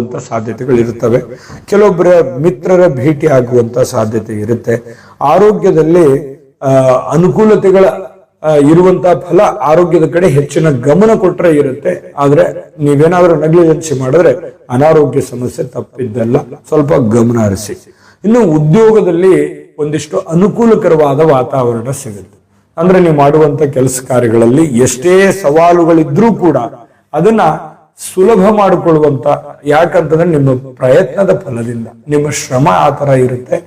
ಆಗುವಂತ ಸಾಧ್ಯತೆಗಳು ಇರ್ತವೆ. ಕೆಲವೊಬ್ಬರ ಮಿತ್ರರ ಭೇಟಿ ಆಗುವಂತ ಸಾಧ್ಯತೆ ಇರುತ್ತೆ. ಆರೋಗ್ಯದಲ್ಲಿ ಅನುಕೂಲತೆಗಳ ಇರುವಂತಹ ಫಲ ಆರೋಗ್ಯದ ಕಡೆ ಹೆಚ್ಚಿನ ಗಮನ ಕೊಟ್ರೆ ಇರುತ್ತೆ. ಆದ್ರೆ ನೀವೇನಾದ್ರೂ ನೆಗ್ಲಿಜೆನ್ಸಿ ಮಾಡಿದ್ರೆ ಅನಾರೋಗ್ಯ ಸಮಸ್ಯೆ ತಪ್ಪಿದ್ದಲ್ಲ, ಸ್ವಲ್ಪ ಗಮನ ಹರಿಸಿ. ಇನ್ನು ಉದ್ಯೋಗದಲ್ಲಿ ಒಂದಿಷ್ಟು ಅನುಕೂಲಕರವಾದ ವಾತಾವರಣ ಸಿಗುತ್ತೆ. ಅಂದ್ರೆ ನೀವು ಮಾಡುವಂತ ಕೆಲಸ ಕಾರ್ಯಗಳಲ್ಲಿ ಎಷ್ಟೇ ಸವಾಲುಗಳಿದ್ರೂ ಕೂಡ ಅದನ್ನ ಸುಲಭ ಮಾಡಿಕೊಳ್ಳುವಂತ, ಯಾಕಂತಂದ್ರೆ ನಿಮ್ಮ ಪ್ರಯತ್ನದ ಫಲದಿಂದ, ನಿಮ್ಮ ಶ್ರಮ ಆ ತರ ಇರುತ್ತೆ.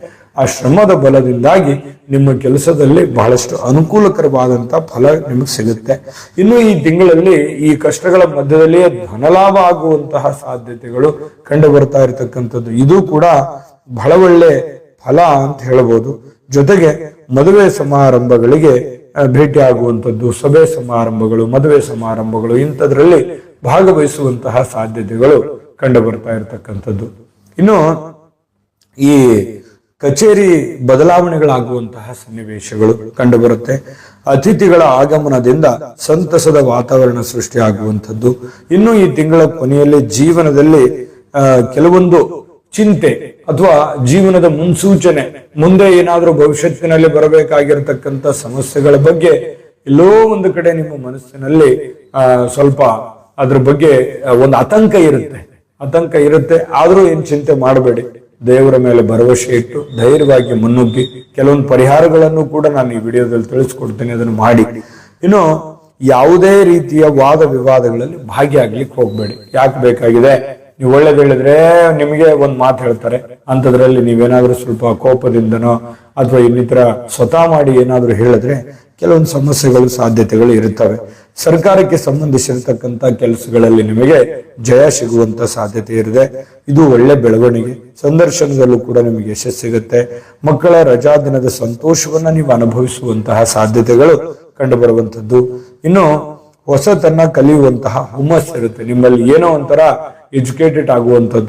ಆ ಶ್ರಮದ ಬಲದಿಂದಾಗಿ ನಿಮ್ಮ ಕೆಲಸದಲ್ಲಿ ಬಹಳಷ್ಟು ಅನುಕೂಲಕರವಾದಂತ ಫಲ ನಿಮಗೆ ಸಿಗುತ್ತೆ. ಇನ್ನು ಈ ತಿಂಗಳಲ್ಲಿ ಈ ಕಷ್ಟಗಳ ಮಧ್ಯದಲ್ಲಿಯೇ ಧನಲಾಭ ಆಗುವಂತಹ ಸಾಧ್ಯತೆಗಳು ಕಂಡು ಬರ್ತಾ ಇರತಕ್ಕಂಥದ್ದು. ಇದು ಕೂಡ ಬಹಳ ಒಳ್ಳೆ ಫಲ ಅಂತ ಹೇಳಬಹುದು. ಜೊತೆಗೆ ಮದುವೆ ಸಮಾರಂಭಗಳಿಗೆ ಭೇಟಿ ಆಗುವಂಥದ್ದು, ಸಭೆ ಸಮಾರಂಭಗಳು, ಮದುವೆ ಸಮಾರಂಭಗಳು ಇಂಥದ್ರಲ್ಲಿ ಭಾಗವಹಿಸುವಂತಹ ಸಾಧ್ಯತೆಗಳು ಕಂಡು ಬರ್ತಾ ಇರತಕ್ಕಂಥದ್ದು. ಇನ್ನು ಈ ಕಚೇರಿ ಬದಲಾವಣೆಗಳಾಗುವಂತಹ ಸನ್ನಿವೇಶಗಳು ಕಂಡು ಬರುತ್ತೆ. ಅತಿಥಿಗಳ ಆಗಮನದಿಂದ ಸಂತಸದ ವಾತಾವರಣ ಸೃಷ್ಟಿಯಾಗುವಂಥದ್ದು. ಇನ್ನು ಈ ತಿಂಗಳ ಕೊನೆಯಲ್ಲಿ ಜೀವನದಲ್ಲಿ ಕೆಲವೊಂದು ಚಿಂತೆ ಅಥವಾ ಜೀವನದ ಮುನ್ಸೂಚನೆ, ಮುಂದೆ ಏನಾದ್ರೂ ಭವಿಷ್ಯತ್ತಿನಲ್ಲಿ ಬರಬೇಕಾಗಿರತಕ್ಕಂತ ಸಮಸ್ಯೆಗಳ ಬಗ್ಗೆ ಎಲ್ಲೋ ಒಂದು ಕಡೆ ನಿಮ್ಮ ಮನಸ್ಸಿನಲ್ಲಿ ಸ್ವಲ್ಪ ಅದ್ರ ಬಗ್ಗೆ ಒಂದು ಆತಂಕ ಇರುತ್ತೆ. ಆದ್ರೂ ಏನ್ ಚಿಂತೆ ಮಾಡಬೇಡಿ, ದೇವರ ಮೇಲೆ ಭರವಸೆ ಇಟ್ಟು ಧೈರ್ಯವಾಗಿ ಮುನ್ನುಗ್ಗಿ. ಕೆಲವೊಂದು ಪರಿಹಾರಗಳನ್ನು ಕೂಡ ನಾನು ಈ ವಿಡಿಯೋದಲ್ಲಿ ತಿಳಿಸ್ಕೊಡ್ತೇನೆ, ಅದನ್ನು ಮಾಡಿ. ಇನ್ನು ಯಾವುದೇ ರೀತಿಯ ವಾದ ವಿವಾದಗಳಲ್ಲಿ ಭಾಗಿಯಾಗ್ಲಿಕ್ಕೆ ಹೋಗ್ಬೇಡಿ. ಯಾಕೆ ಬೇಕಾಗಿದೆ, ನೀವು ಒಳ್ಳೇದು ಹೇಳಿದ್ರೆ ನಿಮಗೆ ಒಂದ್ ಮಾತು ಹೇಳ್ತಾರೆ, ಅಂತದ್ರಲ್ಲಿ ನೀವೇನಾದ್ರೂ ಸ್ವಲ್ಪ ಕೋಪದಿಂದನೋ ಅಥವಾ ಇನ್ನಿತರ ಸ್ವತಃ ಮಾಡಿ ಏನಾದ್ರೂ ಹೇಳಿದ್ರೆ ಕೆಲವೊಂದು ಸಮಸ್ಯೆಗಳು ಸಾಧ್ಯತೆಗಳು ಇರುತ್ತವೆ. ಸರ್ಕಾರಕ್ಕೆ ಸಂಬಂಧಿಸಿರತಕ್ಕಂತ ಕೆಲಸಗಳಲ್ಲಿ ನಿಮಗೆ ಜಯ ಸಿಗುವಂತ ಸಾಧ್ಯತೆ ಇರುತ್ತೆ. ಇದು ಒಳ್ಳೆ ಬೆಳವಣಿಗೆ. ಸಂದರ್ಶನದಲ್ಲೂ ಕೂಡ ನಿಮಗೆ ಯಶಸ್ಸು ಸಿಗುತ್ತೆ. ಮಕ್ಕಳ ರಜಾ ದಿನದ ಸಂತೋಷವನ್ನ ನೀವು ಅನುಭವಿಸುವಂತಹ ಸಾಧ್ಯತೆಗಳು ಕಂಡು ಬರುವಂತದ್ದು. ಇನ್ನು ಹೊಸತನ್ನ ಕಲಿಯುವಂತಹ ಹುಮ್ಮಸ್ ಇರುತ್ತೆ ನಿಮ್ಮಲ್ಲಿ, ಏನೋ ಒಂಥರ ಎಜುಕೇಟೆಡ್ ಆಗುವಂಥದ್ದು.